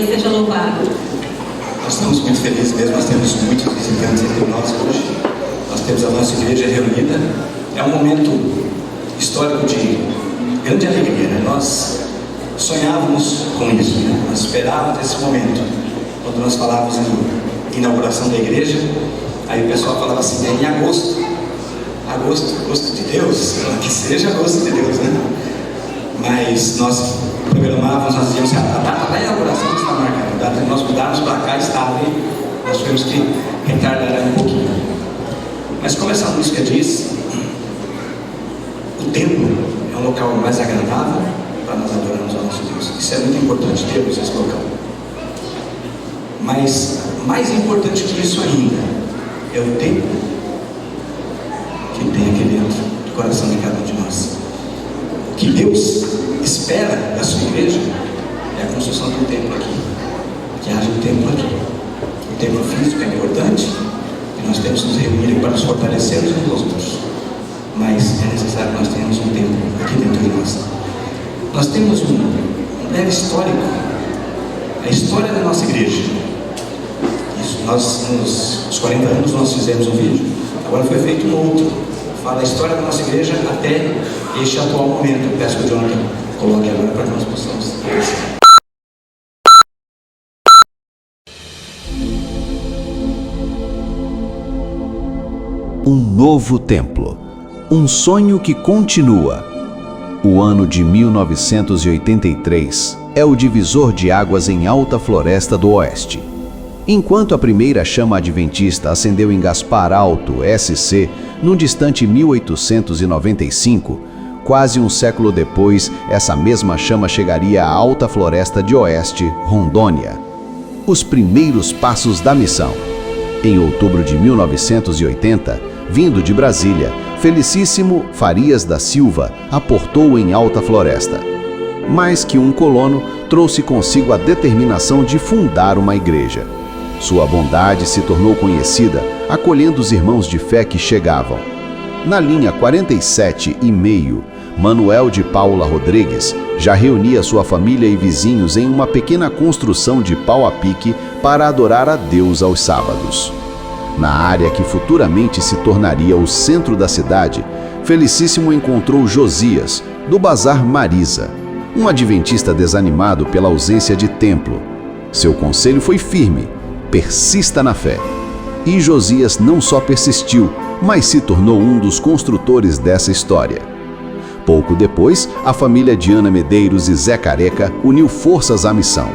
Deus seja louvado. Nós estamos muito felizes mesmo, nós temos muitos visitantes entre nós hoje. Nós temos a nossa igreja reunida. É um momento histórico de grande alegria, né? Nós sonhávamos com isso, né? Nós esperávamos esse momento. Quando nós falávamos em inauguração da igreja, aí o pessoal falava assim, em agosto, agosto de Deus, que seja agosto de Deus, né? Mas nós programávamos, nós dizíamos, a data da inauguração está marcada, a data que nós mudarmos para cá estava ali, nós tivemos que retardar um pouquinho. Mas como essa música diz, o templo é um local mais agradável para nós adorarmos ao nosso Deus. Isso é muito importante, termos esse local. Mas mais importante que isso ainda é o templo que tem aqui dentro do coração de cada um de nós. O que Deus espera da sua igreja é a construção de um templo aqui. Que haja um templo aqui. O templo físico é importante e nós temos que nos reunir para nos fortalecermos uns aos outros. Mas é necessário que nós tenhamos um templo aqui dentro de nós. Nós temos um breve histórico, a história da nossa igreja. Isso, nós, nos 40 anos, nós fizemos um vídeo, agora foi feito um outro. Fala a história da nossa igreja até este atual momento. Eu peço que o Jonathan coloque agora para que nós possamos. Um novo templo. Um sonho que continua. O ano de 1983 é o divisor de águas em Alta Floresta do Oeste. Enquanto a primeira chama adventista acendeu em Gaspar Alto, SC, no distante 1895, quase um século depois, essa mesma chama chegaria à Alta Floresta de Oeste, Rondônia. Os primeiros passos da missão. Em outubro de 1980, vindo de Brasília, Felicíssimo Farias da Silva aportou em Alta Floresta. Mais que um colono, trouxe consigo a determinação de fundar uma igreja. Sua bondade se tornou conhecida, acolhendo os irmãos de fé que chegavam. Na linha 47,5, Manuel de Paula Rodrigues já reunia sua família e vizinhos em uma pequena construção de pau a pique para adorar a Deus aos sábados. Na área que futuramente se tornaria o centro da cidade, Felicíssimo encontrou Josias, do Bazar Marisa, um adventista desanimado pela ausência de templo. Seu conselho foi firme: persista na fé. E Josias não só persistiu, mas se tornou um dos construtores dessa história. Pouco depois, a família de Ana Medeiros e Zé Careca uniu forças à missão.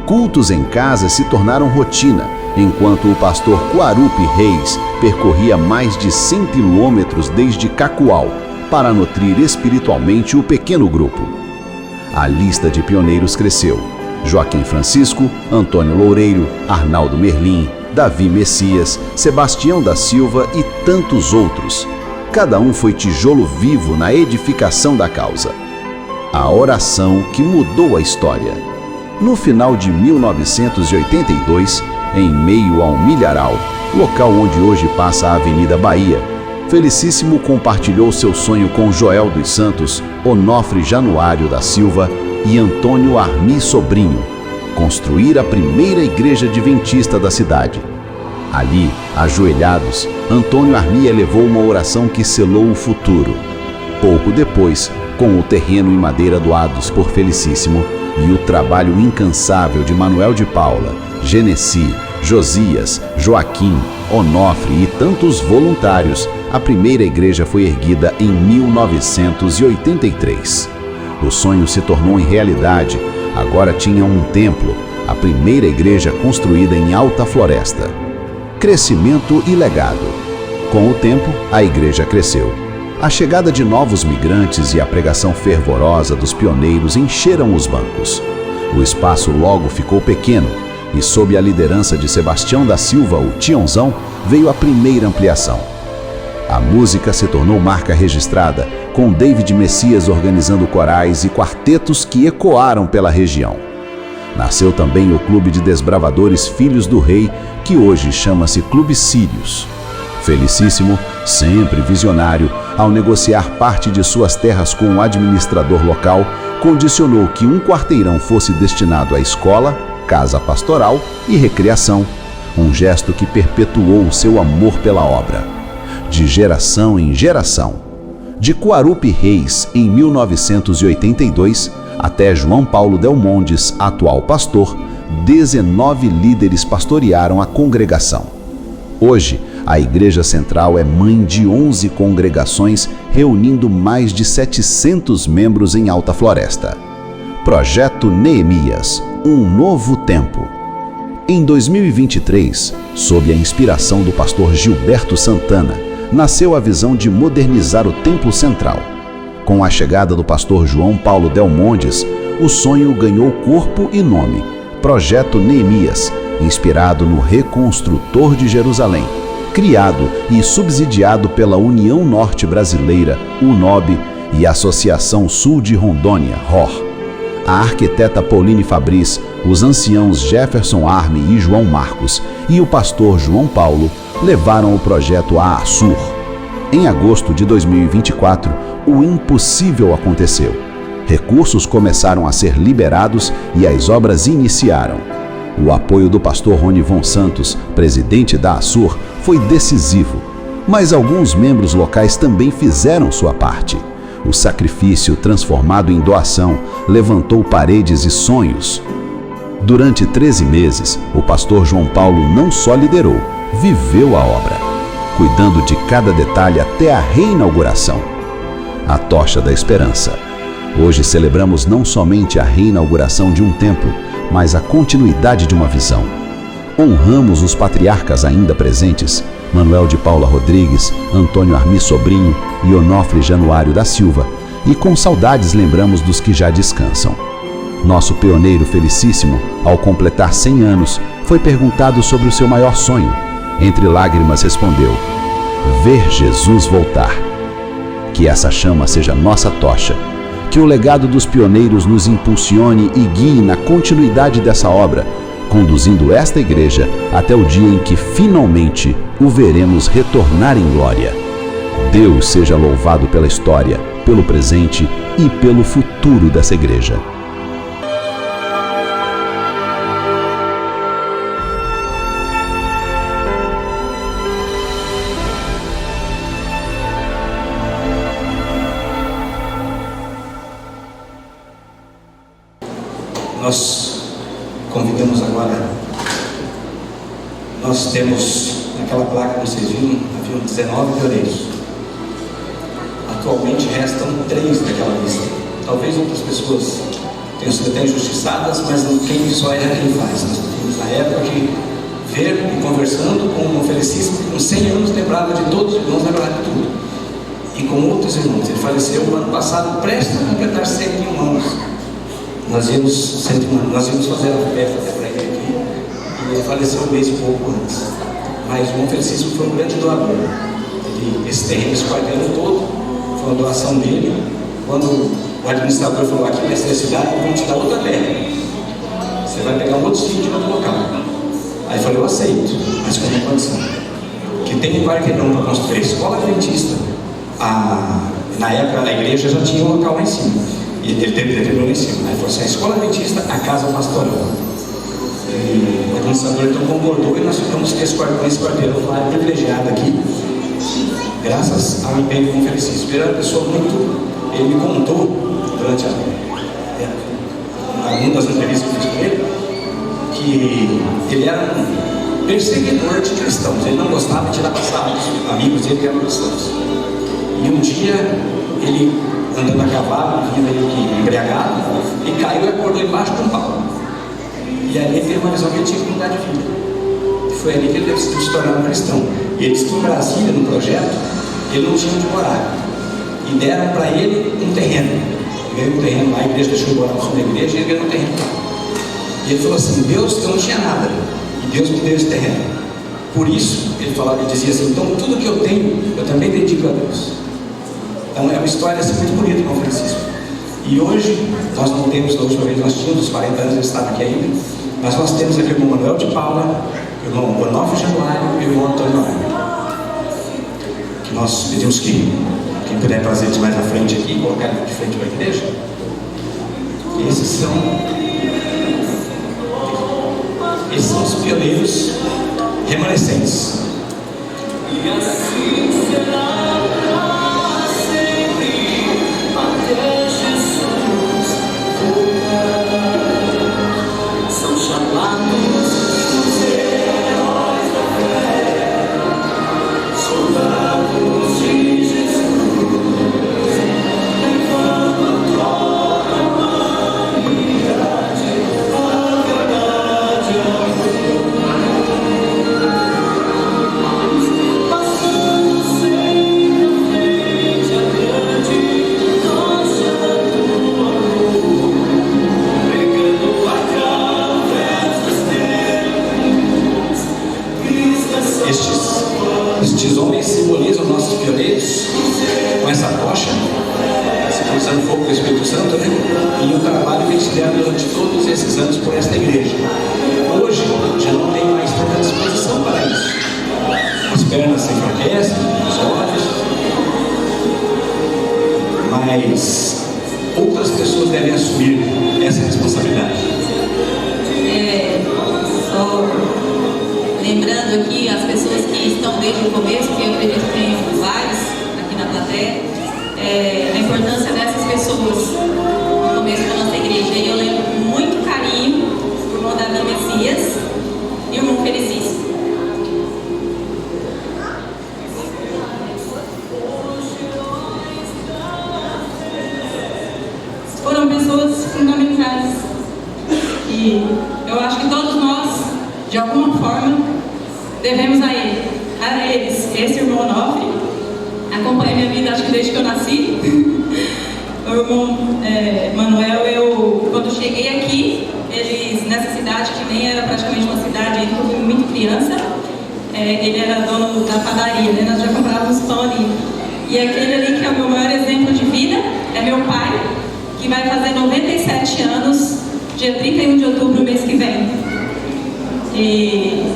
Cultos em casa se tornaram rotina, enquanto o pastor Quarupi Reis percorria mais de 100 quilômetros desde Cacoal para nutrir espiritualmente o pequeno grupo. A lista de pioneiros cresceu. Joaquim Francisco, Antônio Loureiro, Arnaldo Merlim, Davi Messias, Sebastião da Silva e tantos outros. Cada um foi tijolo vivo na edificação da causa. A oração que mudou a história. No final de 1982, em meio a um milharal, local onde hoje passa a Avenida Bahia, Felicíssimo compartilhou seu sonho com Joel dos Santos, Onofre Januário da Silva e Antônio Armi Sobrinho, construir a primeira igreja adventista da cidade. Ali, ajoelhados, Antônio Armi elevou uma oração que selou o futuro. Pouco depois, com o terreno em madeira doados por Felicíssimo e o trabalho incansável de Manuel de Paula, Genesi, Josias, Joaquim, Onofre e tantos voluntários, a primeira igreja foi erguida em 1983. O sonho se tornou em realidade. Agora tinha um templo, a primeira igreja construída em Alta Floresta. Crescimento e legado. Com o tempo, a igreja cresceu. A chegada de novos migrantes e a pregação fervorosa dos pioneiros encheram os bancos. O espaço logo ficou pequeno e, sob a liderança de Sebastião da Silva, o Tionzão, veio a primeira ampliação. A música se tornou marca registrada, com David Messias organizando corais e quartetos que ecoaram pela região. Nasceu também o Clube de Desbravadores Filhos do Rei, que hoje chama-se Clube Sírios. Felicíssimo, sempre visionário, ao negociar parte de suas terras com o administrador local, condicionou que um quarteirão fosse destinado à escola, casa pastoral e recreação, um gesto que perpetuou o seu amor pela obra. De geração em geração, de Quarupi Reis, em 1982, até João Paulo Del Mondes, atual pastor, 19 líderes pastorearam a congregação. Hoje, a Igreja Central é mãe de 11 congregações, reunindo mais de 700 membros em Alta Floresta. Projeto Neemias, um novo tempo. Em 2023, sob a inspiração do pastor Gilberto Santana, nasceu a visão de modernizar o Templo Central. Com a chegada do pastor João Paulo Del Mondes, o sonho ganhou corpo e nome, Projeto Neemias, inspirado no Reconstrutor de Jerusalém, criado e subsidiado pela União Norte Brasileira, UNOB, e Associação Sul de Rondônia, ROR. A arquiteta Pauline Fabris, os anciãos Jefferson Arme e João Marcos e o pastor João Paulo levaram o projeto a Açur. Em agosto de 2024, o impossível aconteceu. Recursos começaram a ser liberados e as obras iniciaram. O apoio do pastor Ronivon Santos, presidente da Açur, foi decisivo, mas alguns membros locais também fizeram sua parte. O sacrifício, transformado em doação, levantou paredes e sonhos. Durante 13 meses, o pastor João Paulo não só liderou, viveu a obra, cuidando de cada detalhe até a reinauguração. A tocha da esperança. Hoje celebramos não somente a reinauguração de um templo, mas a continuidade de uma visão. Honramos os patriarcas ainda presentes, Manuel de Paula Rodrigues, Antônio Armi Sobrinho e Onofre Januário da Silva, e com saudades lembramos dos que já descansam. Nosso pioneiro felicíssimo, ao completar 100 anos, foi perguntado sobre o seu maior sonho. Entre lágrimas respondeu: ver Jesus voltar. Que essa chama seja nossa tocha, que o legado dos pioneiros nos impulsione e guie na continuidade dessa obra, conduzindo esta igreja até o dia em que finalmente o veremos retornar em glória. Deus seja louvado pela história, pelo presente e pelo futuro dessa igreja. Nós convidamos agora, nós temos naquela placa que vocês viram, haviam 19 pioneiros. Atualmente restam 3 daquela lista. Talvez outras pessoas tenham sido até injustiçadas, mas quem só é quem faz. Nós temos na época que ver e conversando com um felicíssimo que com 100 anos lembrava de todos os irmãos, lembrava de tudo. E com outros irmãos, ele faleceu no ano passado, prestes a completar 101 anos. Nós íamos fazer a festa para ele aqui, e ele faleceu um mês e pouco antes. Mas o irmão Felicíssimo foi um grande doador. Esse terreno, esse quarteirão todo, foi uma doação dele. Quando o administrador falou: aqui nessa cidade, vamos te dar outra terra. Você vai pegar um outro sítio de outro local. Aí eu falei: eu aceito, mas com uma condição: que tem um quarteirão para construir a escola adventista. Na época, na igreja, já tinha um local lá em cima. E ele teve lá em cima. Aí falou assim: a escola adventista, a casa pastoral. E o administrador então concordou, e nós ficamos com esse quarteirão lá privilegiado aqui, graças ao empenho do Felicíssimo. Ele era uma pessoa muito. Ele me contou durante alguma das entrevistas que eu fiz com ele, que ele era um perseguidor de cristãos. Ele não gostava de tirar passado dos amigos dele que eram cristãos. E um dia ele, andando a cavalo, vinha meio que embriagado, e caiu e acordou embaixo de um pau. E ali ele teve uma visão que ele tinha que mudar de vida. E foi ali que ele decidiu se tornar um cristão. E ele disse que em Brasília, no projeto, ele não tinha onde morar. E deram para ele um terreno. Ele ganhou um terreno lá, a igreja deixou ele morar no sul da igreja, e ele ganhou um terreno lá. E ele falou assim: Deus, eu não tinha nada, e Deus me deu esse terreno. Por isso, ele dizia assim: então tudo que eu tenho, eu também dedico a Deus. Então é uma história assim, muito bonita com o Francisco. E hoje, nós não temos, da última vez nós tínhamos, 40 anos ele estava aqui ainda, mas nós temos aqui o irmão Manuel de Paula, o irmão Onofre Januário e o irmão Antônio Arme. Que nós pedimos que quem puder trazer eles mais à frente aqui, colocar de frente para a igreja. Esses são Esses são os pioneiros remanescentes. E assim será para sempre, até Jesus voltar. São chamados os heróis da fé, soldados de Jesus, levando a glória, a humanidade, a verdade, a passando sempre à frente, a grande tocha da tua cor, pregando através dos tempos, Cristo é salvador. Estes homens simbolizam nossos pioneiros com essa tocha, simbolizando fogo do Espírito Santo, né? E o trabalho que eles fizeram durante todos esses anos por esta igreja. Hoje já não tem mais tanta disposição para isso. As pernas se enfraquecem, os olhos, mas outras pessoas devem assumir essa responsabilidade. Só lembrando aqui as pessoas que estão desde o começo, que eu acredito que tem vários aqui na plateia, a importância dessas pessoas no começo da nossa igreja. E eu lembro com muito carinho o irmão Davi Messias e o irmão Felicíssimo. Foram pessoas fundamentais e eu acho que todos nós, de alguma forma, devemos a eles. Esse irmão Onofre acompanha minha vida, acho que desde que eu nasci. O irmão Manuel, quando cheguei aqui, eles nessa cidade, que nem era praticamente uma cidade, ainda eu fui muito criança, ele era dono da padaria, né? Nós já comprávamos pão ali. E aquele ali que é o meu maior exemplo de vida é meu pai, que vai fazer 97 anos, dia 31 de outubro, mês que vem. E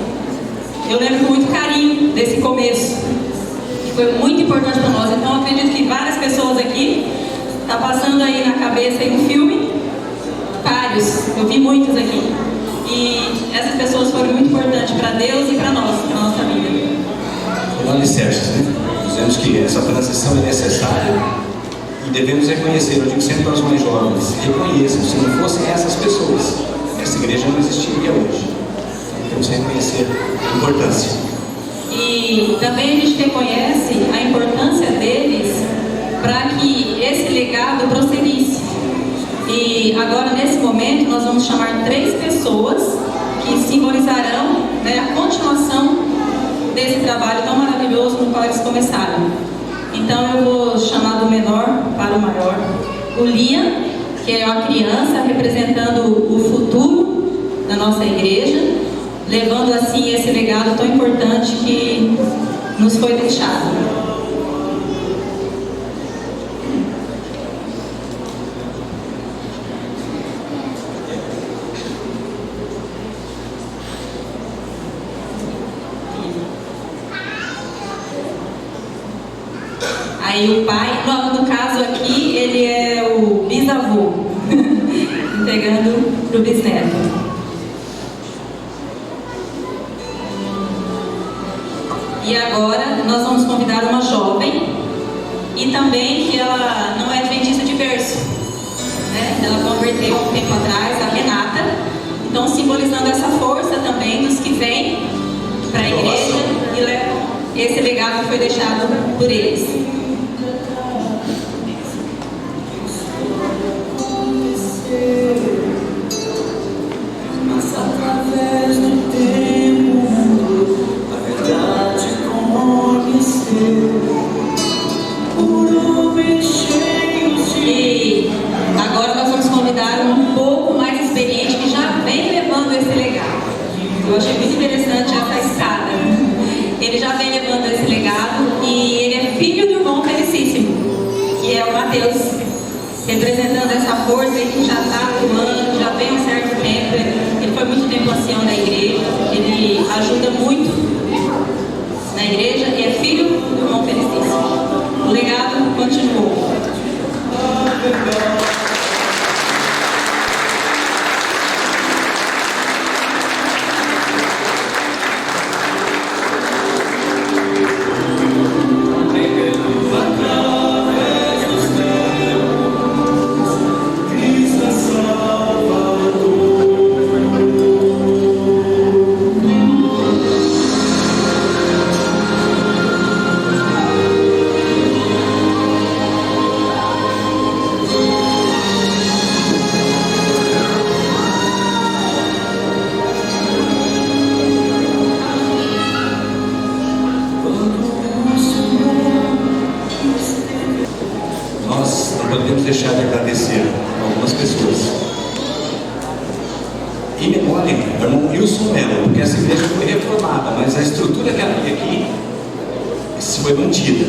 eu lembro com muito carinho desse começo, que foi muito importante para nós. Então, eu acredito que várias pessoas aqui estão passando aí na cabeça aí um filme, vários, eu vi muitos aqui. E essas pessoas foram muito importantes para Deus e para nós, para a nossa vida. Como alicerces, né? Dizemos que essa transição é necessária e devemos reconhecer. Eu digo sempre para os mais jovens: reconheçam, se não fossem essas pessoas, essa igreja não existiria hoje. Temos que reconhecer a importância. E também a gente reconhece a importância deles para que esse legado prosseguisse. E agora, nesse momento, nós vamos chamar 3 pessoas que simbolizarão, né, a continuação desse trabalho tão maravilhoso no qual eles começaram. Então, eu vou chamar do menor para o maior. O Liam, que é uma criança representando o futuro da nossa igreja, levando assim esse legado tão importante que nos foi deixado. Aí o pai, no caso aqui, ele é o bisavô, entregando para o bisneto. E agora nós vamos convidar uma jovem, e também que ela não é adventista de berço, né? Ela converteu há um tempo atrás, a Renata. Então, simbolizando essa força também dos que vêm para a igreja e levam esse legado que foi deixado por eles. Mas através do tempo, a verdade conheceu, por homens cheios de... E agora nós vamos convidar um pouco mais experiente, que já vem levando esse legado. Eu achei muito interessante essa escada. Ele já vem levando esse legado e ele é filho do irmão Felicíssimo, que é o Mateus, representando essa força aí que já está atuando, já vem há um certo tempo. Ele foi muito tempo ancião da igreja, ele ajuda muito na igreja e é filho do irmão Felicíssimo. O legado continuou. podemos deixar de agradecer a algumas pessoas. Em memória do irmão Wilson Mello, porque essa igreja foi reformada, mas a estrutura que havia aqui foi mantida,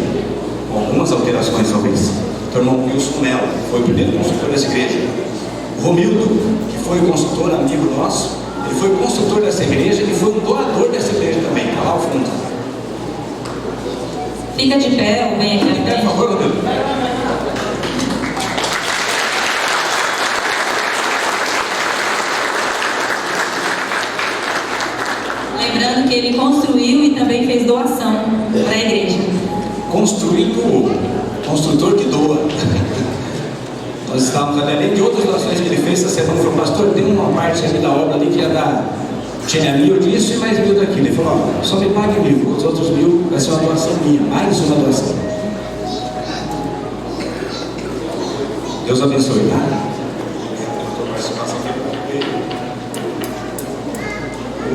com algumas alterações talvez. Então, o irmão Wilson Mello foi o primeiro construtor dessa igreja. O Romildo, que foi o consultor amigo nosso, ele foi o construtor dessa igreja e foi um doador dessa igreja também, está lá ao fundo. Fica de pé ou vem aqui à frente. Por favor, Romildo. Lembrando que ele construiu e também fez doação para a igreja. Construtor que doa. Nós estávamos ali, além de outras doações que ele fez essa semana, falou: pastor, tem uma parte ali da obra ali que ia dar, tinha 1.000 disso e mais 1.000 daquilo. Ele falou: ó, só me pague 1.000, os outros 1.000 vai ser uma doação minha, mais uma doação. Deus abençoe, tá?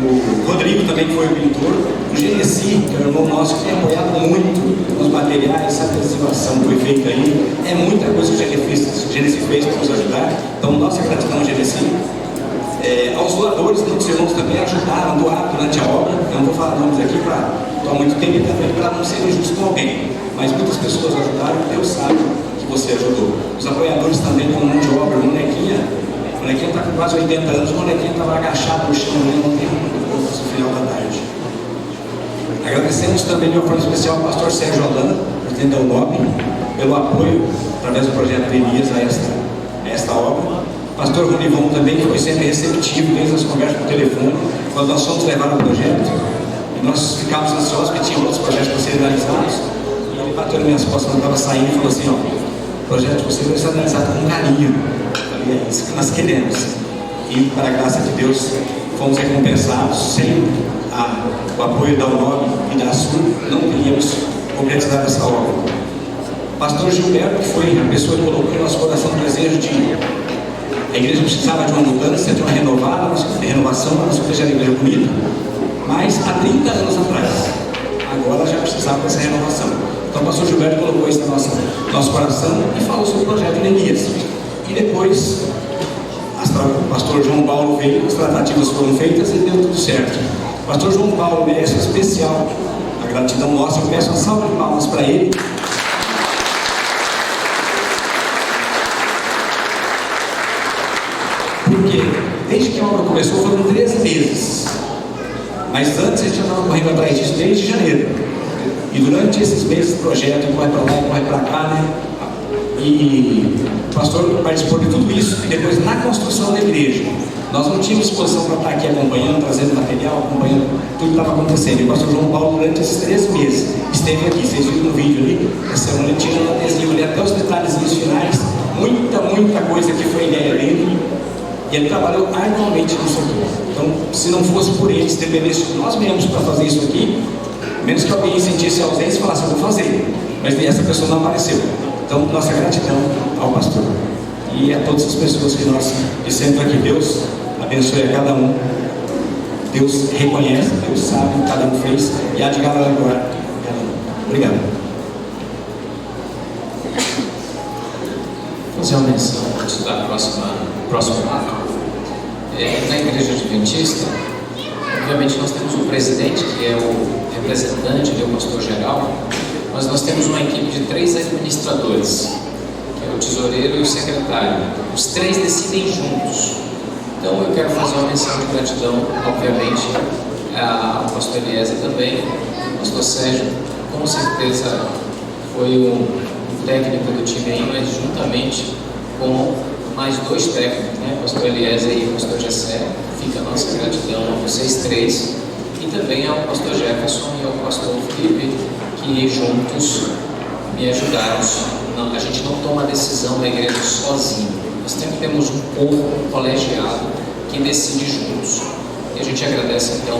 O Rodrigo também foi o pintor. O Genesi, que é o irmão nosso, que tem apoiado muito nos materiais. Essa adesivação que foi feita aí é muita coisa que o Genesi fez para nos ajudar. Então, nossa gratidão ao Genesi. Aos doadores, muitos irmãos também ajudaram, doaram durante a obra. Eu não vou falar nomes aqui para tomar muito tempo e também para não ser injusto com alguém. Mas muitas pessoas ajudaram, Deus sabe que você ajudou. Os apoiadores também com mão de obra, o molequinho está com quase 80 anos, o molequinho estava agachado no chão, ontem, no final da tarde. Agradecemos também de uma forma especial ao pastor Sérgio Holanda, presidente da UNOB, pelo apoio, através do projeto de Elias, a esta obra. Pastor Runivon também, que foi sempre receptivo desde as conversas por telefone, quando nós fomos levar o projeto. E nós ficávamos ansiosos, porque tinha outros projetos para serem analisados. E ele bateu nas minhas costas quando estava saindo e falou assim: ó, o projeto de vocês vai ser analisado com carinho. E é isso que nós queremos. E, para a graça de Deus, fomos recompensados. Sem o apoio da UNOB e da ASUR, não teríamos concretizado essa obra. Pastor Gilberto, que foi a pessoa que colocou no nosso coração o desejo de a igreja precisava de uma mudança, de uma renovação. A nossa igreja era uma igreja bonita, mas há 30 anos atrás, agora já precisava dessa renovação. Então o pastor Gilberto colocou isso no nosso coração e falou sobre o projeto de Elias. E depois o pastor João Paulo veio, as tratativas foram feitas e deu tudo certo. O pastor João Paulo merece especial a gratidão nossa. Eu peço uma salva de palmas para ele. Porque desde que a obra começou foram 13 meses. Mas antes a gente já estava correndo atrás disso desde janeiro. E durante esses meses o projeto corre para lá e corre para cá, né? E o pastor participou de tudo isso. E depois, na construção da igreja, nós não tínhamos disposição para estar aqui acompanhando, trazendo material, acompanhando tudo que estava acontecendo. E o pastor João Paulo, durante esses 13 meses, esteve aqui. Vocês viram no vídeo ali, essa semana ele tinha um adesivo ali, até os detalhezinhos finais. Muita coisa que foi ideia dele. E ele trabalhou arduamente nisso aqui. Então, se não fosse por ele, se dependesse de nós mesmos para fazer isso aqui, menos que alguém sentisse a ausência e falasse: eu vou fazer. Mas essa pessoa não apareceu. Então, nossa gratidão ao pastor e a todas as pessoas que nós dissemos aqui. Deus abençoe a cada um. Deus reconhece, Deus sabe o que cada um fez e há de galardoar cada um. Obrigado. Vou fazer uma menção antes da próximo ato. Na Igreja Adventista, obviamente nós temos o presidente, que é o representante, que é o pastor geral, mas nós temos uma equipe de 3 administradores, que é o tesoureiro e o secretário. Os 3 decidem juntos. Então eu quero fazer uma menção de gratidão, obviamente, ao pastor Eliezer também, ao pastor Sérgio, com certeza foi um técnico do time aí, mas juntamente com mais 2 técnicos, né? O pastor Eliezer e o pastor Jessé. Fica a nossa gratidão a vocês 3 e também ao pastor Jefferson e ao pastor Felipe, que juntos me ajudaram. A gente não toma a decisão da igreja sozinho. Nós sempre temos um corpo colegiado que decide juntos. E a gente agradece então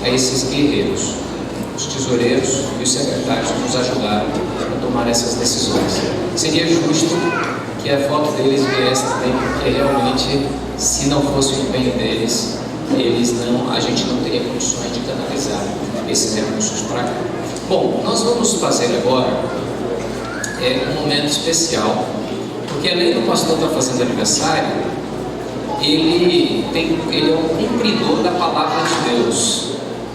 a esses guerreiros, os tesoureiros e os secretários que nos ajudaram a tomar essas decisões. Seria justo que a foto deles viesse também, porque realmente, se não fosse o empenho deles, a gente não teria condições de canalizar esses recursos para cá. Bom, nós vamos fazer agora um momento especial, Porque além do pastor estar fazendo aniversário, ele é um cumpridor da palavra de Deus.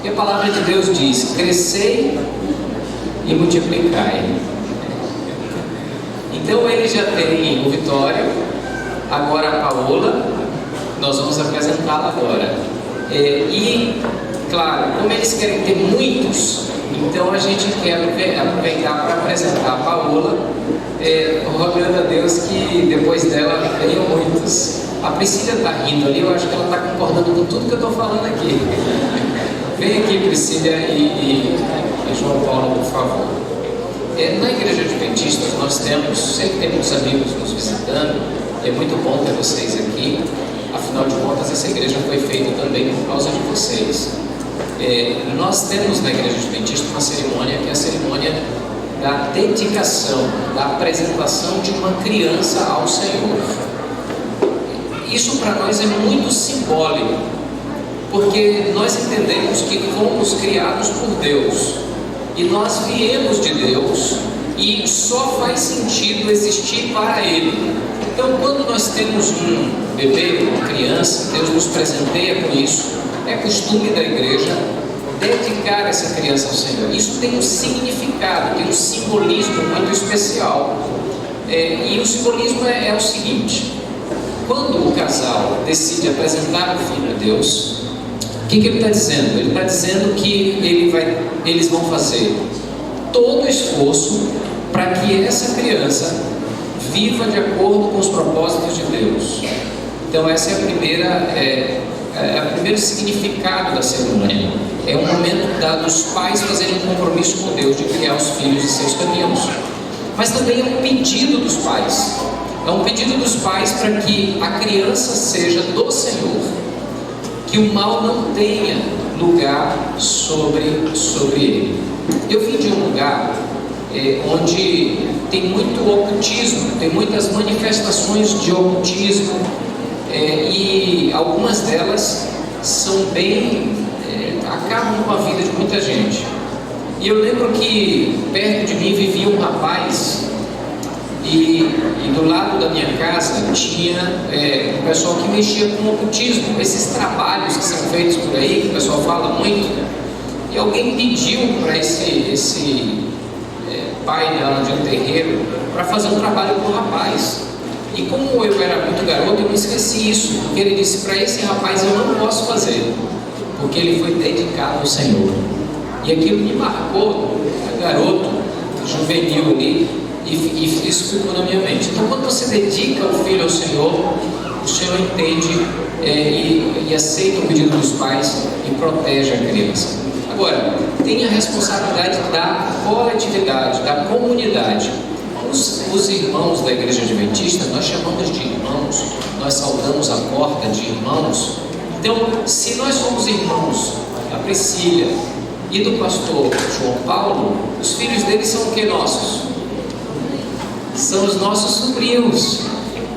E a palavra de Deus diz: crescei e multiplicai. Então ele já tem o Vitório, agora a Paola, nós vamos apresentá-la agora. E, claro, como eles querem ter muitos, então a gente quer aproveitar para apresentar a Paola, rogando a Deus que depois dela venham muitos. A Priscila está rindo ali, eu acho que ela está concordando com tudo que eu estou falando aqui. Vem aqui, Priscila e João Paulo, por favor. Na Igreja Adventista nós sempre temos amigos nos visitando, e é muito bom ter vocês aqui. Afinal de contas, essa igreja foi feita também por causa de vocês. Nós temos na Igreja Adventista uma cerimônia que é a cerimônia da dedicação, da apresentação de uma criança ao Senhor. Isso para nós é muito simbólico, porque nós entendemos que fomos criados por Deus e nós viemos de Deus e só faz sentido existir para Ele. Então, quando nós temos um bebê, uma criança, Deus nos presenteia com isso. É costume da igreja dedicar essa criança ao Senhor. Isso tem um significado, tem um simbolismo muito especial. E o simbolismo é o seguinte: quando o casal decide apresentar o filho a Deus, o que ele está dizendo? Ele está dizendo que eles vão fazer todo o esforço para que essa criança viva de acordo com os propósitos de Deus. Então essa é o primeiro significado da cerimônia. É um momento dado os pais fazerem um compromisso com Deus de criar os filhos em seus caminhos. Mas também é um pedido dos pais. É um pedido dos pais para que a criança seja do Senhor, que o mal não tenha lugar sobre ele. Eu vim de um lugar onde tem muito ocultismo, tem muitas manifestações de ocultismo, e algumas delas são acabam com a vida de muita gente. E eu lembro que perto de mim vivia um rapaz, e do lado da minha casa tinha um pessoal que mexia com o ocultismo, esses trabalhos que são feitos por aí, que o pessoal fala muito. E alguém pediu para esse pai de um terreiro para fazer um trabalho com o rapaz. E como eu era muito garoto, eu não esqueci isso, porque ele disse: para esse rapaz eu não posso fazer, porque ele foi dedicado ao Senhor. E aquilo me marcou, garoto, juvenil ali, e isso ficou na minha mente. Então, quando você dedica o filho ao Senhor, o Senhor entende e aceita o pedido dos pais e protege a criança. Agora, tem a responsabilidade da coletividade, da comunidade. Os irmãos da Igreja Adventista, nós chamamos de irmãos, nós saudamos a porta de irmãos. Então, se nós somos irmãos da Priscila e do pastor João Paulo, os filhos deles são o que nossos? São os nossos sobrinhos,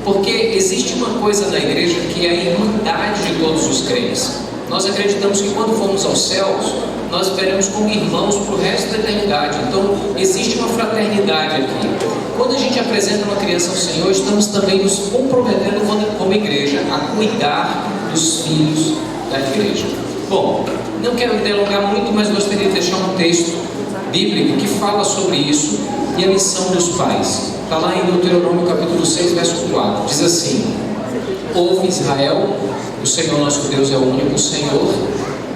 porque existe uma coisa na igreja que é a irmandade de todos os crentes. Nós acreditamos que quando formos aos céus, nós veremos como irmãos para o resto da eternidade. Então, existe uma fraternidade aqui. Quando a gente apresenta uma criança ao Senhor, estamos também nos comprometendo como igreja a cuidar dos filhos da igreja. Bom, não quero me delongar muito, mas gostaria de deixar um texto bíblico que fala sobre isso e a missão dos pais. Está lá em Deuteronômio capítulo 6, verso 4. Diz assim: ouve Israel, o Senhor nosso Deus é o único Senhor.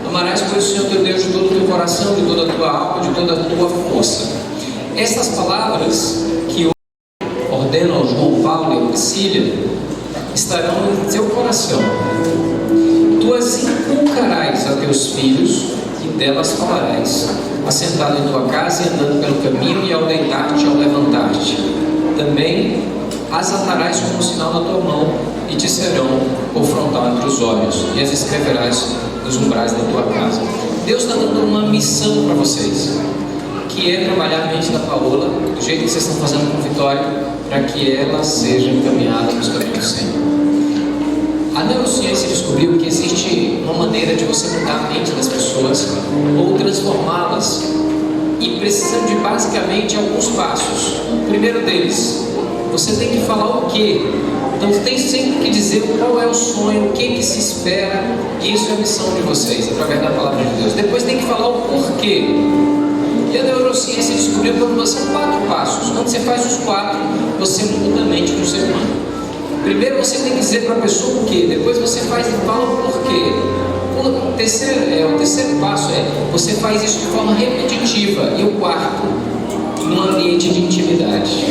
Amarás, pois, o Senhor teu Deus de todo o teu coração, de toda a tua alma, de toda a tua força. Estas palavras que eu ordeno ao João Paulo e a Priscila estarão em teu coração. Tu as inculcarás a teus filhos e delas falarás, assentado em tua casa e andando pelo caminho, e ao deitar-te e ao levantar-te. Também as atarás como sinal na tua mão, e te serão por frontal entre os olhos, e as escreverás nos umbrais da tua casa. Deus está dando uma missão para vocês, que é trabalhar a mente da Paola, do jeito que vocês estão fazendo com Vitória, para que ela seja encaminhada nos caminhos do Senhor. A neurociência descobriu que existe uma maneira de você mudar a mente das pessoas ou transformá-las, e precisam de basicamente alguns passos. O primeiro deles, você tem que falar o quê? Então você tem sempre que dizer qual é o sonho, o que se espera, e isso é a missão de vocês, através da palavra de Deus. Depois tem que falar o porquê. E a neurociência descobriu que são 4 passos. Quando você faz os 4, você muda a mente do ser humano. Primeiro você tem que dizer para a pessoa o quê, depois você faz e fala o porquê. O terceiro passo é, você faz isso de forma repetitiva. E o quarto, num ambiente de intimidade.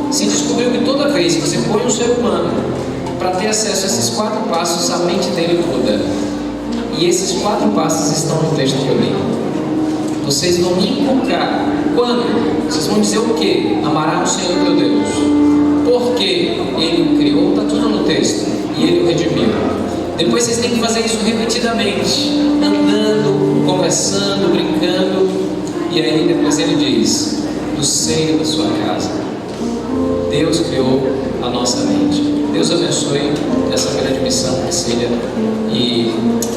Se descobriu que toda vez que você põe um ser humano para ter acesso a esses 4 passos, a mente dele muda. E esses 4 passos estão no texto que eu li. Vocês vão me inculcar. Quando? Vocês vão dizer o quê? Amará o Senhor teu Deus. Porque Ele o criou, está tudo no texto. E Ele o redimiu. Depois vocês têm que fazer isso repetidamente. Andando, conversando, brincando. E aí depois Ele diz, do seio da sua casa. Deus criou a nossa mente. Deus abençoe essa grande missão, Priscila, e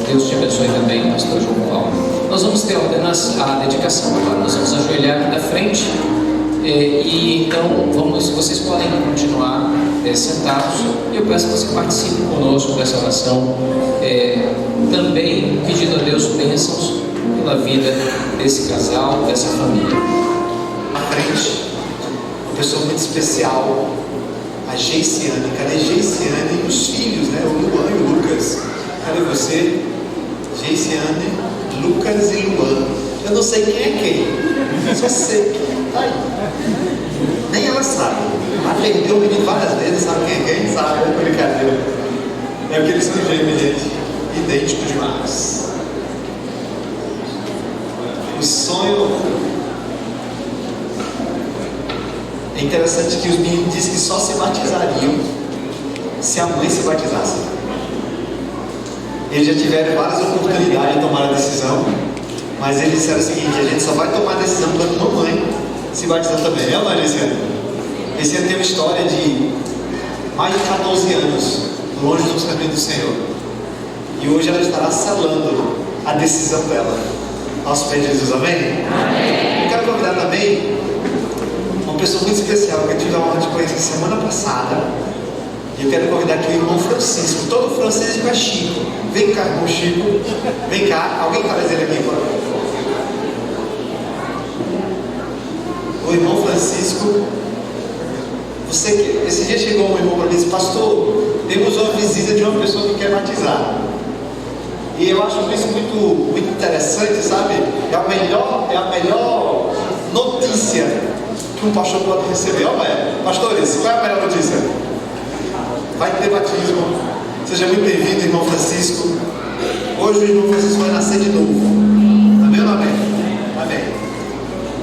Deus te abençoe também, pastor João Paulo. Nós vamos ter a dedicação agora, nós vamos ajoelhar aqui na frente, e então vocês podem continuar sentados, e eu peço que você participe conosco dessa oração, também pedindo a Deus bênçãos pela vida desse casal, dessa família. À frente, uma pessoa muito especial, a Geiciane. Cadê Geiciane e os filhos, né? O Luan e o Lucas. Cadê você? Geiciane, Lucas e Luan. Eu não sei quem é quem, só sei que tá aí. Nem ela sabe. Ela perdeu o menino várias vezes, sabe quem é quem? Sabe, é brincadeira. É porque eles são gêmeos, gente. Idênticos demais. O sonho. É interessante que os meninos dizem que só se batizariam se a mãe se batizasse. Eles já tiveram várias oportunidades de tomar a decisão, mas eles disseram o seguinte: a gente só vai tomar a decisão quando a mamãe se batizar também. É ou não é, esse ano? Esse ano tem uma história de mais de 14 anos longe dos caminhos do Senhor. E hoje ela estará selando a decisão dela aos pés de Jesus. Amém? Amém. Eu quero convidar também uma pessoa muito especial que eu tive a honra de conhecer semana passada. E eu quero convidar aqui o irmão Francisco. Todo Francisco é Chico. Vem cá, irmão Chico. Vem cá. Alguém traz ele aqui agora. O irmão Francisco. Esse dia chegou um irmão para mim e disse: pastor, temos uma visita de uma pessoa que quer batizar. E eu acho isso muito interessante, sabe? É a melhor notícia que um pastor pode receber. Olha, pastores, qual é a melhor notícia? Vai ter batismo. Seja muito bem-vindo, irmão Francisco. Hoje o irmão Francisco vai nascer de novo. Amém ou não amém? Amém.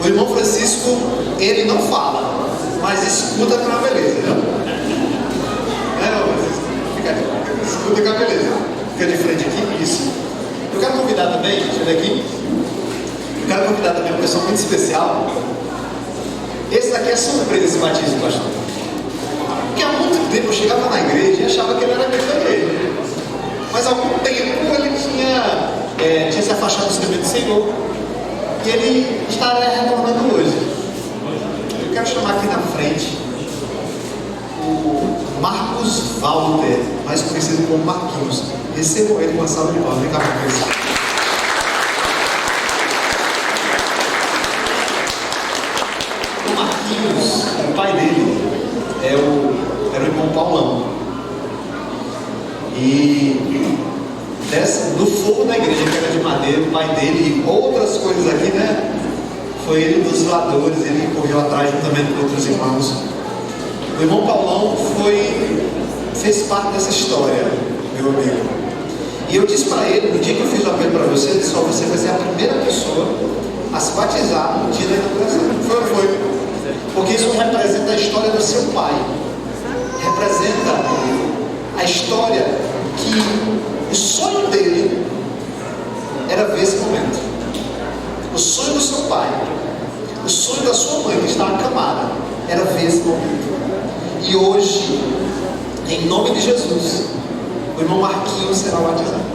O irmão Francisco, ele não fala, mas escuta com a beleza, viu? Não é, irmão Francisco? Escuta com a beleza. Fica de frente aqui, isso. Eu quero convidar também, deixa eu ver aqui. Eu quero convidar também uma pessoa muito especial. Esse daqui é surpresa, esse batismo, pastor. Porque há muito tempo eu chegava na igreja e achava que ele era membro da igreja. Mas há algum tempo ele tinha se afastado do serviço do Senhor. E ele está retornando hoje. Eu quero chamar aqui na frente o Marcos Walter, mais conhecido como Marquinhos. Recebam ele com uma salva de palmas. Vem cá, Marquinhos. O Marquinhos, o pai dele, era o irmão Paulão. E do fogo da igreja, que era de madeira, o pai dele e outras coisas aqui, né? Foi ele um dos ladores, ele correu atrás juntamente com outros irmãos. O irmão Paulão fez parte dessa história, meu amigo. E eu disse para ele, no dia que eu fiz o apelo para você, eu disse: você vai ser a primeira pessoa a se batizar no dia da inauguração. Foi. Porque isso representa a história do seu pai. Representa a história que o sonho dele era ver esse momento. O sonho do seu pai, o sonho da sua mãe que está acamada, era ver esse momento. E hoje, em nome de Jesus, o irmão Marquinhos será batizado.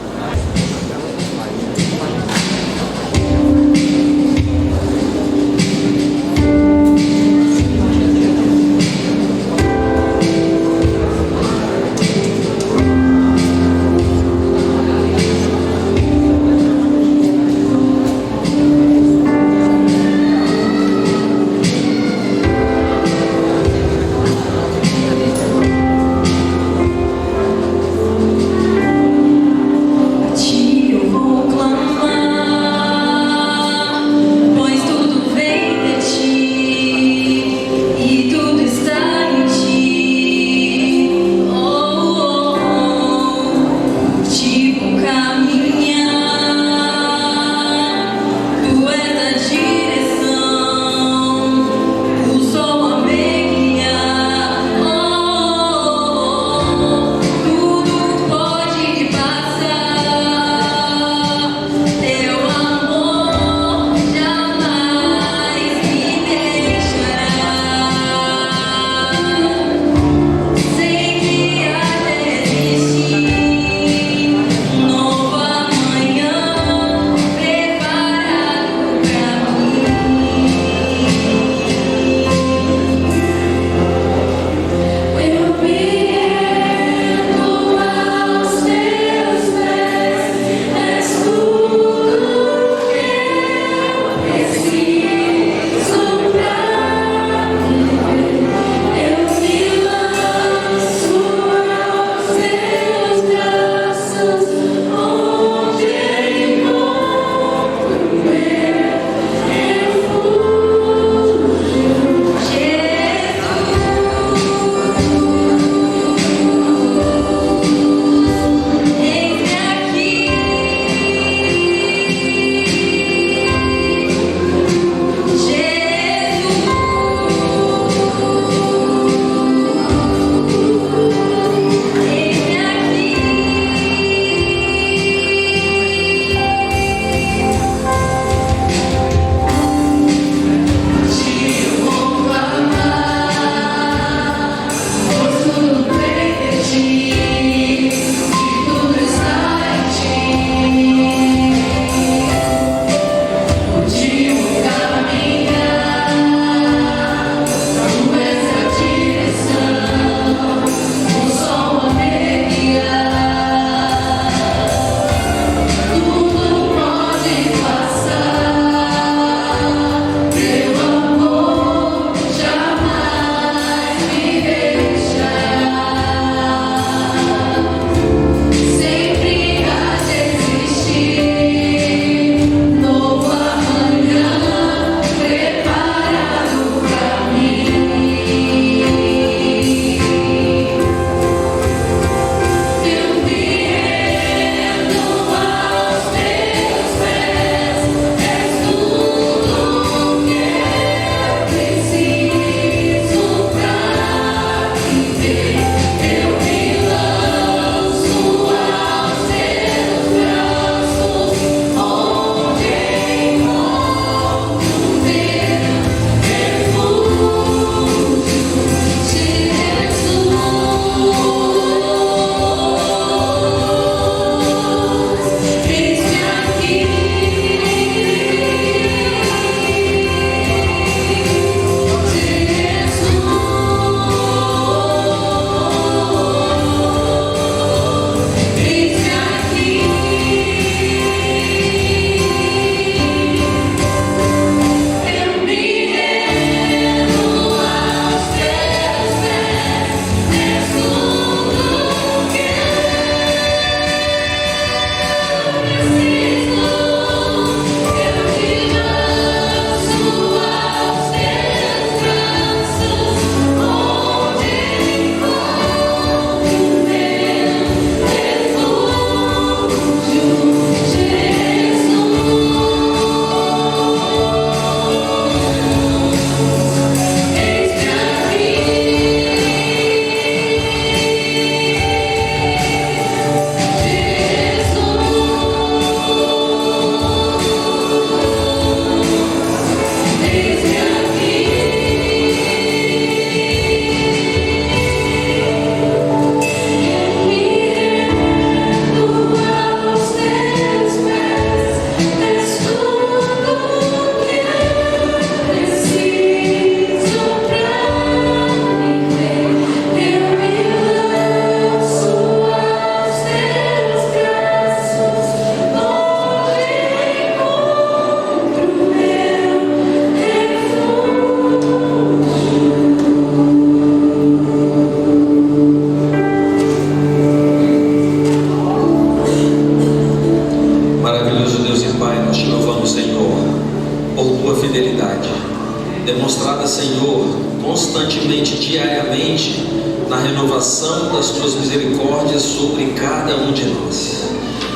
demonstrada, Senhor, constantemente, diariamente, na renovação das Tuas misericórdias sobre cada um de nós.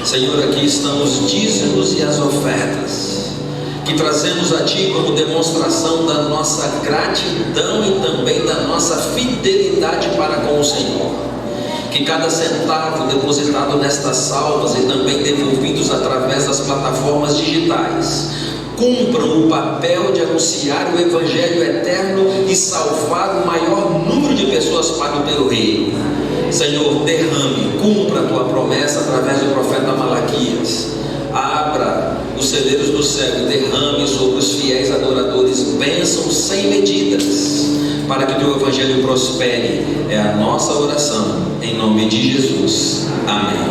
Senhor, aqui estão os dízimos e as ofertas, que trazemos a Ti como demonstração da nossa gratidão e também da nossa fidelidade para com o Senhor. Que cada centavo depositado nestas salvas e também devolvidos através das plataformas digitais cumpram o papel de anunciar o Evangelho eterno e salvar o maior número de pessoas para o Teu reino. Senhor, derrame, cumpra a Tua promessa através do profeta Malaquias. Abra os celeiros do céu e derrame sobre os fiéis adoradores bênçãos sem medidas, para que o Teu Evangelho prospere. É a nossa oração, em nome de Jesus. Amém.